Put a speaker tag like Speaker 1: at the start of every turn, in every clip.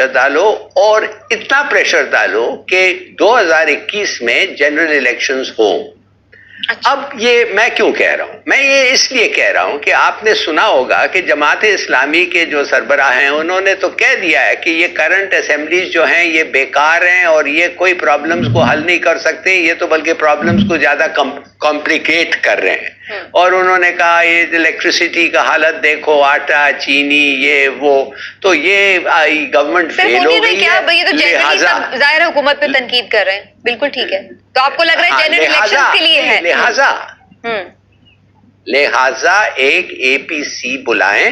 Speaker 1: Pressure डालो और इतना प्रेशर डालो कि 2021 में जनरल इलेक्शंस हो। अब ये मैं क्यों कह रहा हूं? मैं ये इसलिए कह रहा हूं कि आपने सुना होगा कि जमात इस्लामी के जो सरबराह हैं उन्होंने तो कह दिया है कि ये करंट असेंबलीज जो हैं ये बेकार हैं और ये कोई प्रॉब्लम्स को हल नहीं कर सकते, ये तो बल्कि प्रॉब्लम्स को ज्यादा कॉम्प्लिकेट कर रहे हैं। और उन्होंने कहा ये इलेक्ट्रिसिटी का हालत देखो, आटा चीनी ये वो, तो ये गवर्नमेंट फेल हो गई है।
Speaker 2: ये तो जनरली सब जाहिर हुकूमत पे तनकीद कर रहे हैं, बिल्कुल ठीक है। तो आपको लग रहा है जनरल इलेक्शंस के लिए है?
Speaker 1: लिहाजा एक एपीसी बुलाएं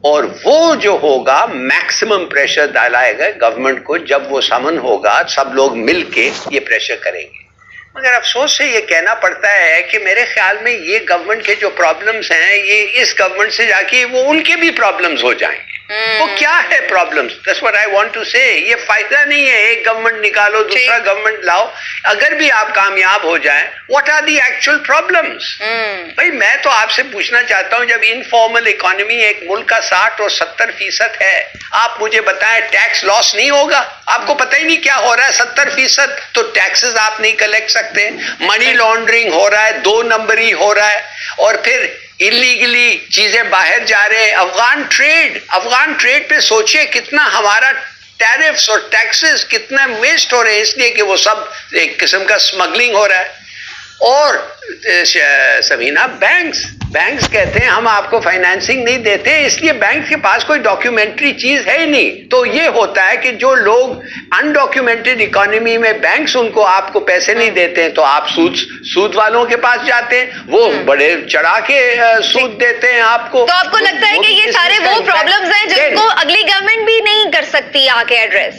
Speaker 1: और वो जो होगा मैक्सिमम प्रेशर डालाएगा गवर्नमेंट को। जब वो समन होगा सब लोग मिलके ये प्रेशर करेंगे। मगर अफसोस से ये कहना पड़ता है कि मेरे ख्याल में ये गवर्नमेंट के जो प्रॉब्लम्स हैं ये इस गवर्नमेंट से जाके वो उनके भी प्रॉब्लम्स हो जाएंगे। वो क्या है problems? That's what I want to say. ये फायदा नहीं है एक गवर्नमेंट निकालो दूसरा गवर्नमेंट लाओ। अगर भी आप कामयाब हो जाएं, what are the actual problems? भाई मैं तो आपसे पूछना चाहता हूं, जब इनफॉर्मल इकोनॉमी एक मुल्क का 60 और 70% है, आप मुझे बताएं टैक्स लॉस नहीं होगा? आपको पता ही नहीं क्या हो रहा है। 70% तो टैक्सेस आप नहीं कलेक्ट सकते, मनी लॉन्ड्रिंग हो रहा है, 2 नंबरी हो रहा है, और फिर इलीगली चीजें बाहर जा रहे हैं। अफगान ट्रेड पे सोचिए कितना हमारा टैरिफ्स और टैक्सेस कितना वेस्ट हो रहे हैं, इसलिए कि वो सब एक किस्म का स्मगलिंग हो रहा है। और सबीना बैंक्स कहते हैं हम आपको फाइनेंसिंग नहीं देते, इसलिए बैंक के पास कोई डॉक्यूमेंट्री चीज है ही नहीं। तो ये होता है कि जो लोग अनडॉक्यूमेंटेड इकोनॉमी में बैंक्स उनको आपको पैसे नहीं देते हैं, तो आप सूद वालों के पास जाते हैं, वो बड़े चढ़ा के सूद देते हैं आपको।
Speaker 2: तो आपको लगता है कि ये सारे वो प्रॉब्लम्स हैं जिनको अगली गवर्नमेंट भी नहीं कर सकती आके एड्रेस?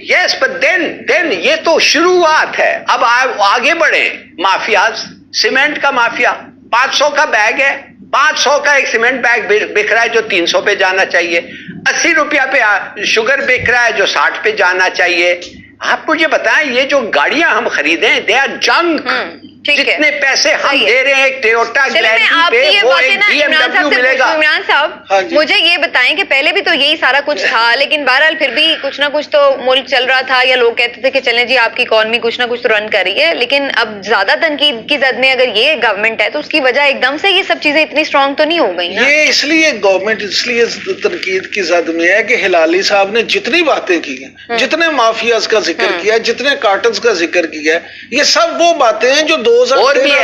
Speaker 1: यस, बट देन ये तो शुरुआत है। अब आगे बढ़े। माफियाज, सीमेंट का माफिया 500 का बैग है, 500 का एक सीमेंट बैग बिक रहा है जो 300 पे जाना चाहिए। 80 रुपया पे शुगर बिक रहा है जो 60 पे जाना चाहिए। आप मुझे बताएं, ये जो गाड़ियां हम खरीदें दे आर जंक। जितने पैसे हम दे रहे हैं एक टोयोटा ग्लैडी पे, वो एक BMW मिलेगा।
Speaker 2: इमरान साहब मुझे ये बताएं कि पहले भी तो यही सारा कुछ था, लेकिन बहरहाल फिर भी कुछ ना कुछ तो मुल्क चल रहा था, या लोग कहते थे कि चलें जी आपकी इकॉनमी कुछ ना कुछ तो रन कर रही है। लेकिन अब ज्यादा तनकीद की जद में अगर ये गवर्नमेंट है तो उसकी वजह एकदम से ये सब चीजें इतनी स्ट्रांग तो नहीं हो गई ना? ये
Speaker 3: इसलिए गवर्नमेंट इसलिए तनकीद की जद में है कि हिलाली साहब ने जितनी बातें की हैं, जितने माफियाज का जिक्र किया, जितने कार्टल्स का जिक्र किया, ये सब वो बातें हैं जो 2013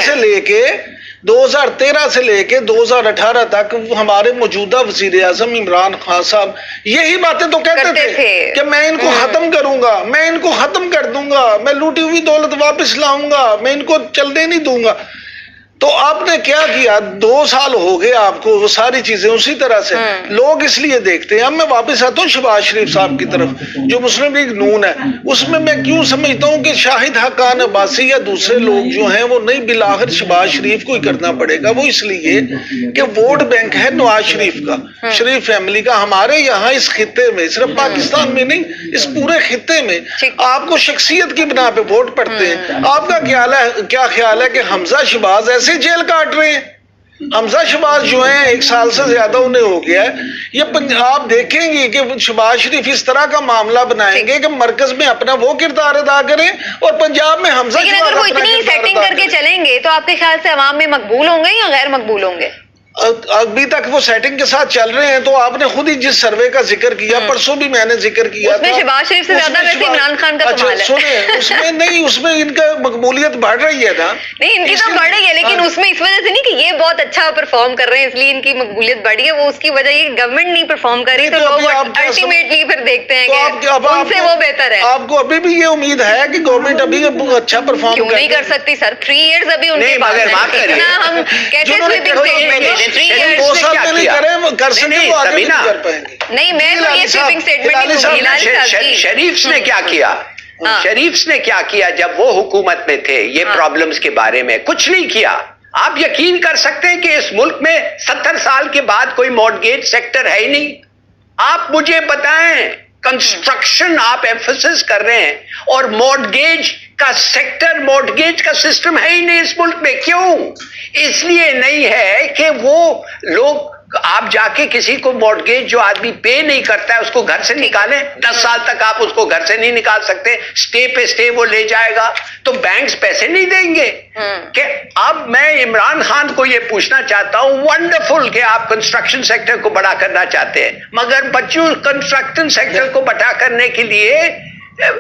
Speaker 3: से लेके 2018 तक हमारे मौजूदा वजीर आजम इमरान खान साहब यही बातें तो कहते थे कि मैं इनको खत्म करूंगा, मैं इनको खत्म कर दूंगा, मैं लूटी हुई दौलत वापस लाऊंगा, मैं इनको चलने नहीं दूंगा। तो आपने क्या किया? 2 साल हो गए आपको, वो सारी चीजें उसी तरह से लोग इसलिए देखते हैं। अब मैं वापस आता हूँ शहबाज शरीफ साहब की तरफ, जो मुस्लिम लीग नून है, उसमें मैं क्यों समझता हूँ कि शाहिद हकान अब्बासी या दूसरे लोग जो हैं वो नहीं, बिलाखिर शहबाज शरीफ को ही करना पड़ेगा। वो इसलिए कि वोट बैंक है नवाज शरीफ का, शरीफ फैमिली का। हमारे यहाँ इस खित्ते में, सिर्फ पाकिस्तान में नहीं, इस पूरे खित्ते में आपको शख्सियत की बिना पे वोट पड़ते हैं। आपका क्या ख्याल है कि हमजा शहबाज ऐसे जेल काट रहे हैं? हमजा शहबाज जो हैं 1 साल से ज्यादा उन्हें हो गया है। ये आप देखेंगे कि शहबाज शरीफ इस तरह का मामला बनाएंगे कि मरकज में अपना वो किरदार अदा करें और पंजाब में हमजा शहबाज।
Speaker 2: अगर वो इतनी सेटिंग करके चलेंगे तो आपके ख्याल से अवाम में मकबूल होंगे या गैर मकबूल होंगे?
Speaker 3: अभी तक वो सेटिंग के साथ चल रहे हैं। तो आपने खुद ही जिस सर्वे का जिक्र किया, परसों भी मैंने जिक्र किया,
Speaker 2: उसमें शहबाज शरीफ से ज्यादा वैसे इमरान खान का कमाल है।
Speaker 3: सुने, उसमें नहीं, उसमें इनका मकबूलियत बढ़ रही है ना?
Speaker 2: नहीं, इनकी तो बढ़ रही है, लेकिन उसमें इस वजह से नहीं कि ये बहुत अच्छा परफॉर्म कर रहे हैं इसलिए इनकी मकबूलियत बढ़ी है। वो उसकी वजह ये गवर्नमेंट नहीं परफॉर्म कर रही, तो लोग अल्टीमेटली फिर देखते हैं कि उनसे वो बेहतर है।
Speaker 3: आपको अभी भी ये उम्मीद है कि गवर्नमेंट अभी अच्छा परफॉर्म
Speaker 2: क्यों नहीं कर सकती सर? 3 इयर्स अभी उनके पास है। इतना हम कहते हैं स्वीपिंग स्टेटमेंट 3 इयर्स नहीं, मैं तो ये स्वीपिंग स्टेटमेंट।
Speaker 1: शरीफ ने क्या किया? शरीफ ने क्या किया जब वो हुकूमत में थे? ये प्रॉब्लम्स के बारे में कुछ नहीं किया। आप यकीन कर सकते हैं कि इस मुल्क में 70 साल के बाद कोई मॉर्गेज सेक्टर है ही नहीं। आप मुझे बताएं, कंस्ट्रक्शन आप एम्फसिस कर रहे हैं और मॉर्गेज का सेक्टर, मॉर्गेज का सिस्टम है ही नहीं इस मुल्क में। क्यों? इसलिए नहीं है कि वो लोग, आप जाके किसी को मॉर्गेज जो आदमी पे नहीं करता है उसको घर से निकालें, 10 साल तक आप उसको घर से नहीं निकाल सकते, स्टे पे स्टे वो ले जाएगा, तो बैंक्स पैसे नहीं देंगे। कि अब मैं इमरान खान को ये पूछना चाहता हूं, वंडरफुल कि आप कंस्ट्रक्शन सेक्टर को बड़ा करना चाहते हैं, मगर बच्चों कंस्ट्रक्शन सेक्टर को बड़ा करने के लिए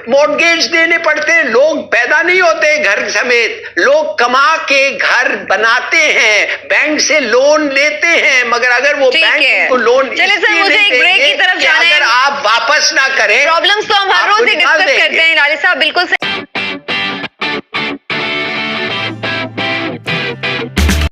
Speaker 1: मॉर्गेज देने पड़ते हैं, लोग पैदा नहीं होते घर समेत, लोग कमा के घर बनाते हैं, बैंक से लोन लेते हैं, मगर अगर वो बैंक को लोन,
Speaker 2: चलिए सर मुझे एक ब्रेक की तरफ जाना है,
Speaker 1: अगर आप वापस ना करें
Speaker 2: प्रॉब्लम्स तो हम हर रोज डिस्कस करते हैं लाली साहब, बिल्कुल सही।